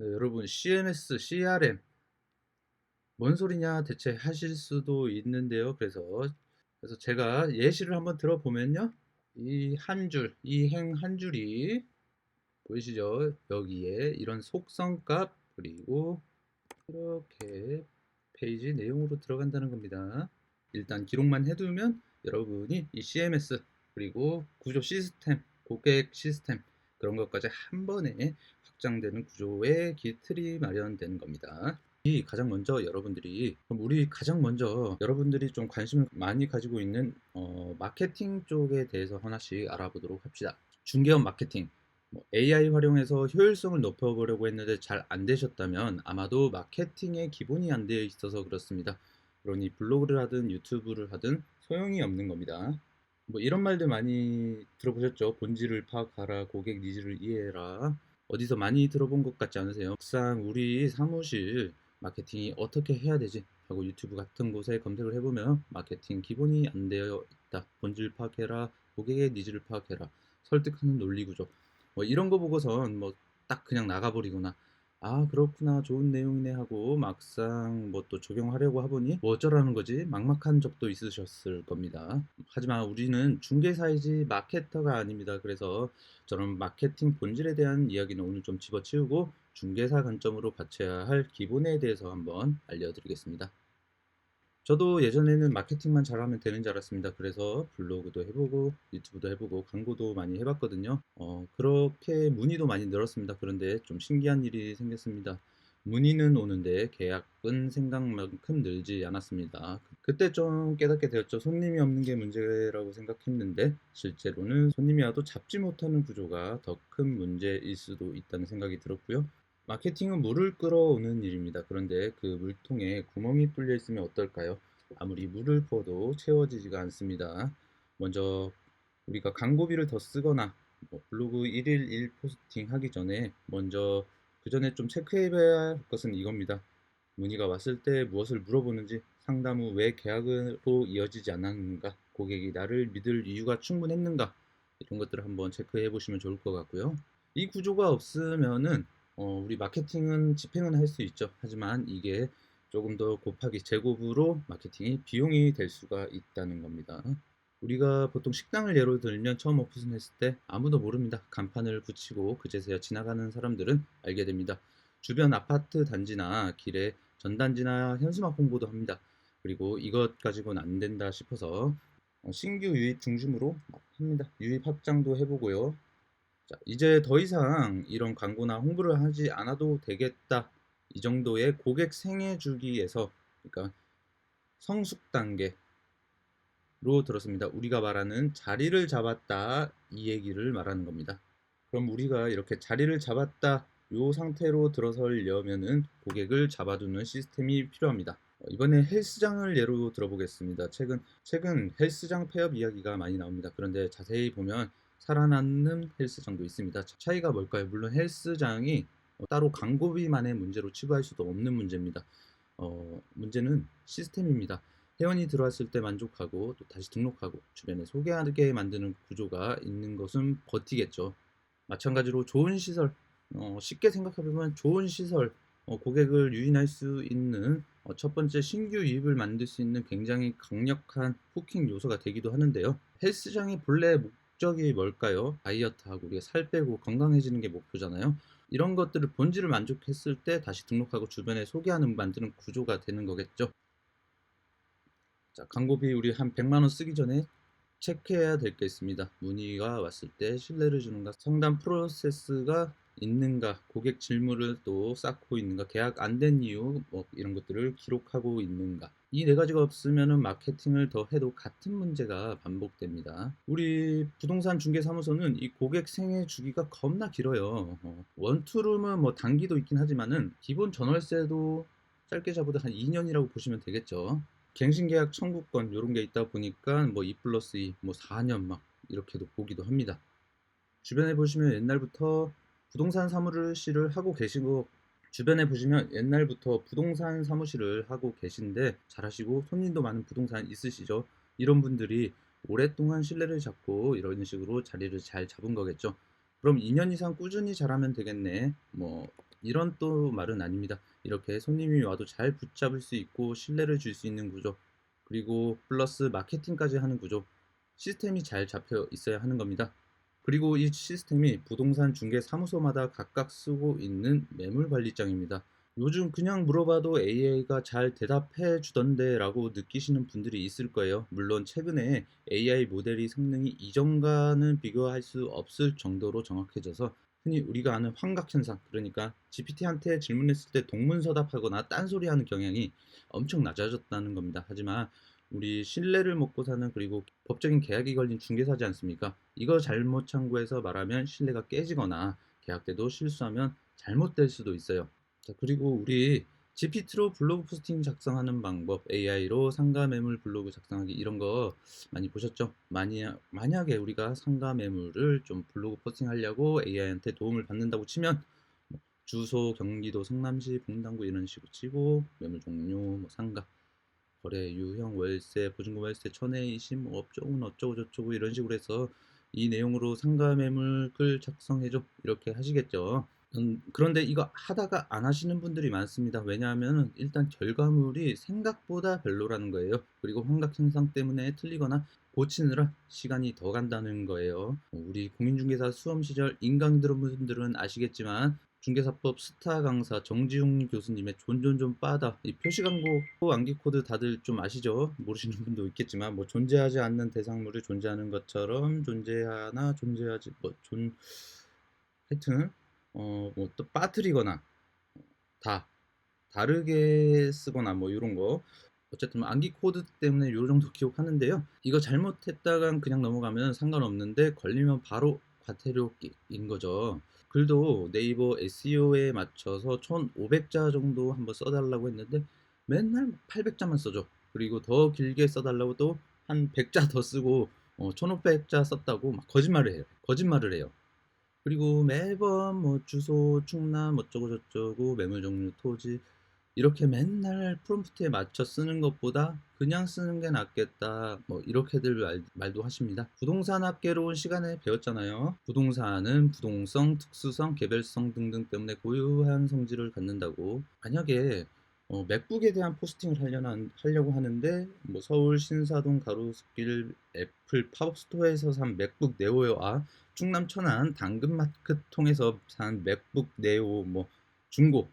네, 여러분 CMS, CRM 뭔 소리냐 대체 하실 수도 있는데요. 그래서 제가 예시를 한번 들어보면요. 이 한 줄, 이 행 한 줄이 보이시죠? 여기에 이런 속성값 그리고 이렇게 페이지 내용으로 들어간다는 겁니다. 일단 기록만 해두면 여러분이 이 CMS 그리고 구조 시스템, 고객 시스템 그런 것까지 한 번에 확장되는 구조의 틀이 마련되는 겁니다. 이 가장 먼저 여러분들이 그럼 우리 가장 먼저 여러분들이 좀 관심을 많이 가지고 있는 마케팅 쪽에 대해서 하나씩 알아보도록 합시다. 중개업 마케팅 AI 활용해서 효율성을 높여보려고 했는데 잘 안 되셨다면 아마도 마케팅의 기본이 안 되어 있어서 그렇습니다. 그러니 블로그를 하든 유튜브를 하든 소용이 없는 겁니다. 뭐 이런 말들 많이 들어보셨죠? 본질을 파악하라, 고객 니즈를 이해해라. 어디서 많이 들어본 것 같지 않으세요? 막상 우리 사무실 마케팅이 어떻게 해야 되지? 하고 유튜브 같은 곳에 검색을 해보면 마케팅 기본이 안 되어 있다. 본질 파악해라, 고객의 니즈를 파악해라. 설득하는 논리 구조. 뭐 이런 거 보고선 뭐 딱 그냥 나가버리거나 아 그렇구나 좋은 내용이네 하고 막상 뭐 또 적용하려고 하보니 뭐 어쩌라는 거지 막막한 적도 있으셨을 겁니다. 하지만 우리는 중개사이지 마케터가 아닙니다. 그래서 저는 마케팅 본질에 대한 이야기는 오늘 좀 집어치우고 중개사 관점으로 받쳐야 할 기본에 대해서 한번 알려드리겠습니다. 저도 예전에는 마케팅만 잘하면 되는 줄 알았습니다. 그래서 블로그도 해보고 유튜브도 해보고 광고도 많이 해봤거든요. 그렇게 문의도 많이 늘었습니다. 그런데 좀 신기한 일이 생겼습니다. 문의는 오는데 계약은 생각만큼 늘지 않았습니다. 그때 좀 깨닫게 되었죠. 손님이 없는 게 문제라고 생각했는데 실제로는 손님이 와도 잡지 못하는 구조가 더 큰 문제일 수도 있다는 생각이 들었고요. 마케팅은 물을 끌어오는 일입니다. 그런데 그 물통에 구멍이 뚫려 있으면 어떨까요? 아무리 물을 부어도 채워지지가 않습니다. 먼저 우리가 광고비를 더 쓰거나 블로그 1일 1포스팅 하기 전에 먼저 그 전에 좀 체크해봐야 할 것은 이겁니다. 문의가 왔을 때 무엇을 물어보는지, 상담 후 왜 계약으로 이어지지 않았는가, 고객이 나를 믿을 이유가 충분했는가, 이런 것들을 한번 체크해 보시면 좋을 것 같고요. 이 구조가 없으면은 우리 마케팅은 집행은 할 수 있죠. 하지만 이게 조금 더 곱하기 제곱으로 마케팅이 비용이 될 수가 있다는 겁니다. 우리가 보통 식당을 예로 들면 처음 오픈했을 때 아무도 모릅니다. 간판을 붙이고 그제서야 지나가는 사람들은 알게 됩니다. 주변 아파트 단지나 길에 전단지나 현수막 홍보도 합니다. 그리고 이것 가지고는 안 된다 싶어서 신규 유입 중심으로 합니다. 유입 확장도 해보고요. 자, 이제 더 이상 이런 광고나 홍보를 하지 않아도 되겠다. 이 정도의 고객 생애 주기에서 그러니까 성숙 단계로 들었습니다. 우리가 말하는 자리를 잡았다 이 얘기를 말하는 겁니다. 그럼 우리가 이렇게 자리를 잡았다 요 상태로 들어서려면은 고객을 잡아두는 시스템이 필요합니다. 이번에 헬스장을 예로 들어보겠습니다. 최근 헬스장 폐업 이야기가 많이 나옵니다. 그런데 자세히 보면 살아남는 헬스장도 있습니다. 차이가 뭘까요? 물론 헬스장이 따로 광고비만의 문제로 치부할 수도 없는 문제입니다. 문제는 시스템입니다. 회원이 들어왔을 때 만족하고 또 다시 등록하고 주변에 소개하게 만드는 구조가 있는 것은 버티겠죠. 마찬가지로 좋은 시설, 쉽게 생각해보면 좋은 시설, 고객을 유인할 수 있는 첫 번째 신규 유입을 만들 수 있는 굉장히 강력한 후킹 요소가 되기도 하는데요. 헬스장의 본래 목적이 뭘까요? 다이어트하고 우리가 살 빼고 건강해지는 게 목표잖아요. 이런 것들을 본질을 만족했을 때 다시 등록하고 주변에 소개하는 만드는 구조가 되는 거겠죠. 자, 광고비 우리 한 100만 원 쓰기 전에 체크해야 될 게 있습니다. 문의가 왔을 때 신뢰를 주는가, 상담 프로세스가 있는가, 고객 질문을 또 쌓고 있는가, 계약 안 된 이유 뭐 이런 것들을 기록하고 있는가. 이 네 가지가 없으면은 마케팅을 더 해도 같은 문제가 반복됩니다. 우리 부동산 중개사무소는 이 고객 생애 주기가 겁나 길어요. 원투룸은 뭐 단기도 있긴 하지만은 기본 전월세도 짧게 잡아도 한 2년이라고 보시면 되겠죠. 갱신계약 청구권 요런 게 있다 보니까 뭐 2 플러스 2, 뭐 4년 막 이렇게도 보기도 합니다. 주변에 보시면 옛날부터 부동산 사무실을 하고 계시고 주변에 보시면 옛날부터 부동산 사무실을 하고 계신데 잘하시고 손님도 많은 부동산 있으시죠? 이런 분들이 오랫동안 신뢰를 잡고 이런 식으로 자리를 잘 잡은 거겠죠. 그럼 2년 이상 꾸준히 잘하면 되겠네. 뭐 이런 또 말은 아닙니다. 이렇게 손님이 와도 잘 붙잡을 수 있고 신뢰를 줄 수 있는 구조, 그리고 플러스 마케팅까지 하는 구조, 시스템이 잘 잡혀 있어야 하는 겁니다. 그리고 이 시스템이 부동산 중개 사무소마다 각각 쓰고 있는 매물 관리장입니다. 요즘 그냥 물어봐도 AI가 잘 대답해 주던데 라고 느끼시는 분들이 있을 거예요. 물론 최근에 AI 모델이 성능이 이전과는 비교할 수 없을 정도로 정확해져서 흔히 우리가 아는 환각현상, 그러니까 GPT한테 질문했을 때 동문서답하거나 딴소리하는 경향이 엄청 낮아졌다는 겁니다. 하지만 우리 신뢰를 먹고 사는, 그리고 법적인 계약이 걸린 중개사지 않습니까? 이거 잘못 참고해서 말하면 신뢰가 깨지거나 계약 때도 실수하면 잘못될 수도 있어요. 자, 그리고 우리 GPT로 블로그 포스팅 작성하는 방법, AI로 상가 매물 블로그 작성하기, 이런 거 많이 보셨죠? 만약에 우리가 상가 매물을 좀 블로그 포스팅하려고 AI한테 도움을 받는다고 치면 뭐 주소 경기도 성남시 봉당구 이런 식으로 치고 매물 종류 뭐 상가 거래 유형 월세 보증금 월세 천에 20 뭐 업종은 어쩌고 저쩌고 이런 식으로 해서 이 내용으로 상가 매물글 작성해줘 이렇게 하시겠죠. 그런데 이거 하다가 안 하시는 분들이 많습니다. 왜냐하면 일단 결과물이 생각보다 별로라는 거예요. 그리고 환각 현상 때문에 틀리거나 고치느라 시간이 더 간다는 거예요. 우리 공인중개사 수험 시절 인강 들은 분들은 아시겠지만 중개사법 스타 강사 정지용 교수님의 존존존 빠다, 이 표시광고 암기 코드 다들 좀 아시죠? 모르시는 분도 있겠지만 뭐 존재하지 않는 대상물이 존재하는 것처럼 존재하나 존재하지 뭐존 하여튼 뭐 또 빠뜨리거나 다 다르게 쓰거나 뭐 이런 거, 어쨌든 뭐 암기 코드 때문에 요 정도 기억하는데요. 이거 잘못했다간 그냥 넘어가면 상관없는데 걸리면 바로 과태료인 거죠. 글도 네이버 SEO에 맞춰서 1,500자 정도 한번 써달라고 했는데 맨날 800자만 써줘. 그리고 더 길게 써달라고 또 한 100자 더 쓰고 1,500자 썼다고 막 거짓말을 해요. 그리고 매번 뭐 주소, 충남 어쩌고 저쩌고 매물 종류, 토지, 이렇게 맨날 프롬프트에 맞춰 쓰는 것보다 그냥 쓰는 게 낫겠다. 뭐 이렇게들 말도 하십니다. 부동산 학개론 시간에 배웠잖아요. 부동산은 부동성, 특수성, 개별성 등등 때문에 고유한 성질을 갖는다고. 만약에 맥북에 대한 포스팅을 하려고 하는데 뭐 서울 신사동 가로수길 애플 팝업 스토어에서 산 맥북 네오와 충남 천안 당근마켓 통해서 산 맥북 네오 뭐 중고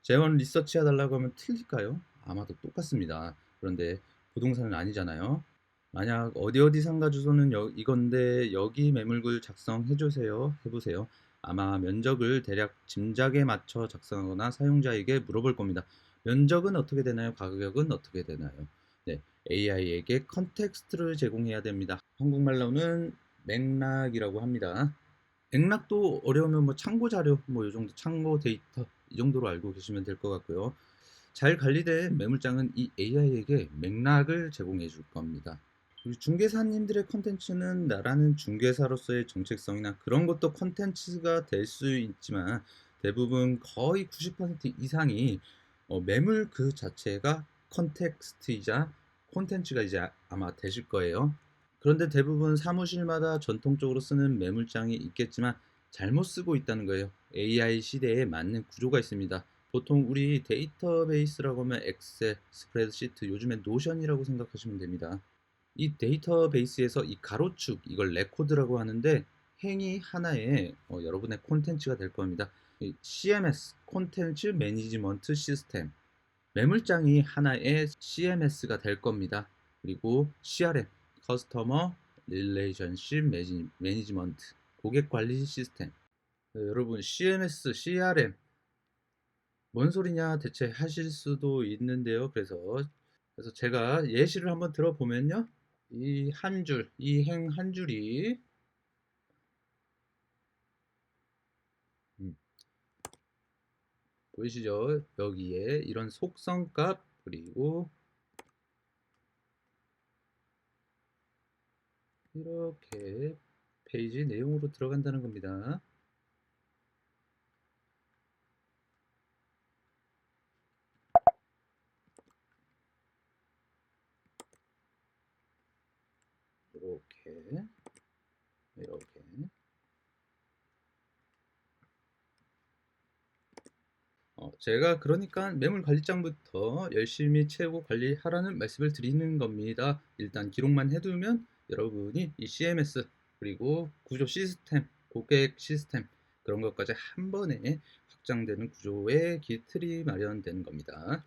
재원 리서치 해달라고 하면 틀릴까요? 아마도 똑같습니다. 그런데 부동산은 아니잖아요. 만약 어디 어디 상가 주소는 이건데 여기 매물글 작성해 주세요. 해보세요. 아마 면적을 대략 짐작에 맞춰 작성하거나 사용자에게 물어볼 겁니다. 면적은 어떻게 되나요? 가격은 어떻게 되나요? 네, AI에게 컨텍스트를 제공해야 됩니다. 한국말로는 맥락이라고 합니다. 맥락도 어려우면 뭐 참고 자료 뭐 이 정도, 참고 데이터 이 정도로 알고 계시면 될 것 같고요. 잘 관리된 매물장은 이 AI에게 맥락을 제공해 줄 겁니다. 우리 중개사님들의 컨텐츠는 나라는 중개사로서의 정체성이나 그런 것도 컨텐츠가 될 수 있지만 대부분 거의 90% 이상이 매물 그 자체가 컨텍스트이자 콘텐츠가 이제 아마 되실 거예요. 그런데 대부분 사무실마다 전통적으로 쓰는 매물장이 있겠지만 잘못 쓰고 있다는 거예요. AI 시대에 맞는 구조가 있습니다. 보통 우리 데이터베이스라고 하면 엑셀, 스프레드시트, 요즘엔 노션이라고 생각하시면 됩니다. 이 데이터베이스에서 이 가로축, 이걸 레코드라고 하는데 행이 하나의 여러분의 콘텐츠가 될 겁니다. 이 CMS, 콘텐츠 매니지먼트 시스템, 매물장이 하나의 CMS가 될 겁니다. 그리고 CRM, 커스터머 릴레이션십 매니지먼트, 고객 관리 시스템. 여러분 CMS, CRM 뭔 소리냐 대체 하실 수도 있는데요. 그래서 제가 예시를 한번 들어보면요. 이 한 줄, 이 행 한 줄이 음, 보이시죠? 여기에 이런 속성값 그리고 이렇게 페이지 내용으로 들어간다는 겁니다. 이렇게 이렇게 제가 그러니까 매물 관리장부터 열심히 채우고 관리하라는 말씀을 드리는 겁니다. 일단 기록만 해두면 여러분이 이 CMS 그리고 구조 시스템, 고객 시스템 그런 것까지 한 번에 확장되는 구조의 틀이 마련되는 겁니다.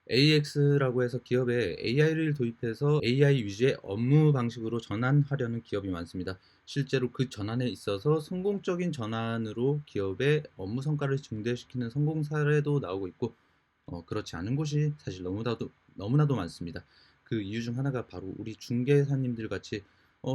AX라고 해서 기업에 AI를 도입해서 AI 위주의 업무 방식으로 전환하려는 기업이 많습니다. 실제로 그 전환에 있어서 성공적인 전환으로 기업의 업무 성과를 증대시키는 성공 사례도 나오고 있고, 그렇지 않은 곳이 사실 너무나도 많습니다. 그 이유 중 하나가 바로 우리 중개사님들 같이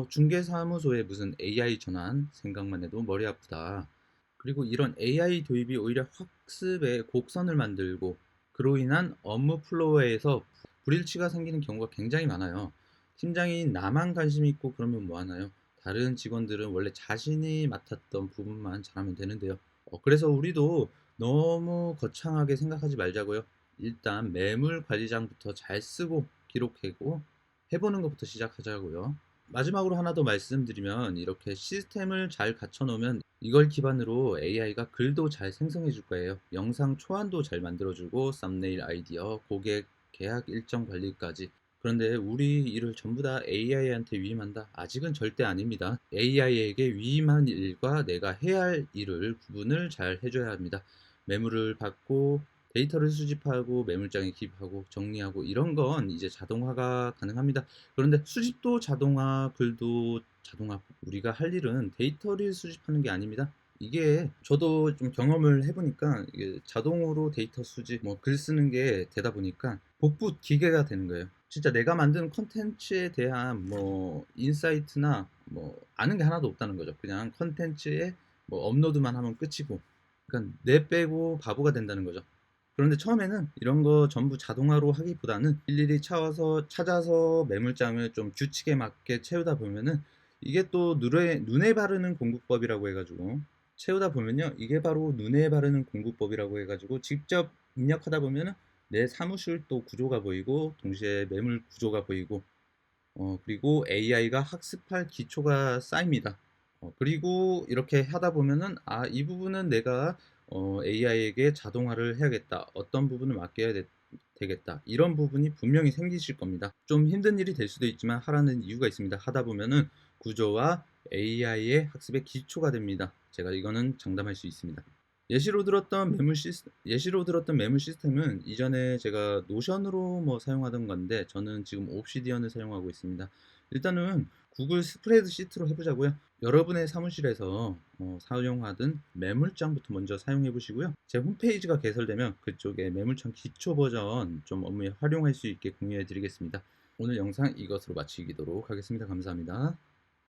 중개사무소에 무슨 AI 전환 생각만 해도 머리 아프다. 그리고 이런 AI 도입이 오히려 학습에 곡선을 만들고 그로 인한 업무 플로어에서 불일치가 생기는 경우가 굉장히 많아요. 팀장이 나만 관심 있고 그러면 뭐 하나요? 다른 직원들은 원래 자신이 맡았던 부분만 잘하면 되는데요. 그래서 우리도 너무 거창하게 생각하지 말자고요. 일단 매물 관리장부터 잘 쓰고 기록하고 해보는 것부터 시작하자고요. 마지막으로 하나 더 말씀드리면 이렇게 시스템을 잘 갖춰 놓으면 이걸 기반으로 AI가 글도 잘 생성해 줄 거예요. 영상 초안도 잘 만들어 주고 썸네일 아이디어, 고객 계약 일정 관리까지. 그런데 우리 일을 전부 다 AI한테 위임한다? 아직은 절대 아닙니다. AI에게 위임한 일과 내가 해야 할 일을 구분을 잘 해줘야 합니다. 매물을 받고 데이터를 수집하고 매물장에 기입하고 정리하고 이런 건 이제 자동화가 가능합니다. 그런데 수집도 자동화, 글도 자동화. 우리가 할 일은 데이터를 수집하는 게 아닙니다. 이게 저도 좀 경험을 해보니까 이게 자동으로 데이터 수집, 뭐 글 쓰는 게 되다 보니까 복붙 기계가 되는 거예요. 진짜 내가 만든 콘텐츠에 대한 뭐 인사이트나 뭐 아는 게 하나도 없다는 거죠. 그냥 콘텐츠에 뭐 업로드만 하면 끝이고, 그러니까 내 빼고 바보가 된다는 거죠. 그런데 처음에는 이런 거 전부 자동화로 하기보다는 일일이 찾아서 매물장을 좀 규칙에 맞게 채우다 보면은 이게 또 눈에 바르는 공부법이라고 해가지고 채우다 보면요. 이게 바로 눈에 바르는 공부법이라고 해가지고 직접 입력하다 보면은 내 사무실 또 구조가 보이고 동시에 매물 구조가 보이고 그리고 AI가 학습할 기초가 쌓입니다. 그리고 이렇게 하다 보면은 이 부분은 내가 AI에게 자동화를 해야겠다. 어떤 부분을 맡겨야 되겠다. 이런 부분이 분명히 생기실 겁니다. 좀 힘든 일이 될 수도 있지만 하라는 이유가 있습니다. 하다 보면은 구조와 AI의 학습의 기초가 됩니다. 제가 이거는 장담할 수 있습니다. 예시로 들었던 매물 시스템은 이전에 제가 노션으로 뭐 사용하던 건데 저는 지금 옵시디언을 사용하고 있습니다. 일단은 구글 스프레드시트로 해보자고요. 여러분의 사무실에서 사용하던 매물장부터 먼저 사용해 보시고요. 제 홈페이지가 개설되면 그쪽에 매물장 기초 버전 좀 업무에 활용할 수 있게 공유해 드리겠습니다. 오늘 영상 이것으로 마치도록 하겠습니다. 감사합니다.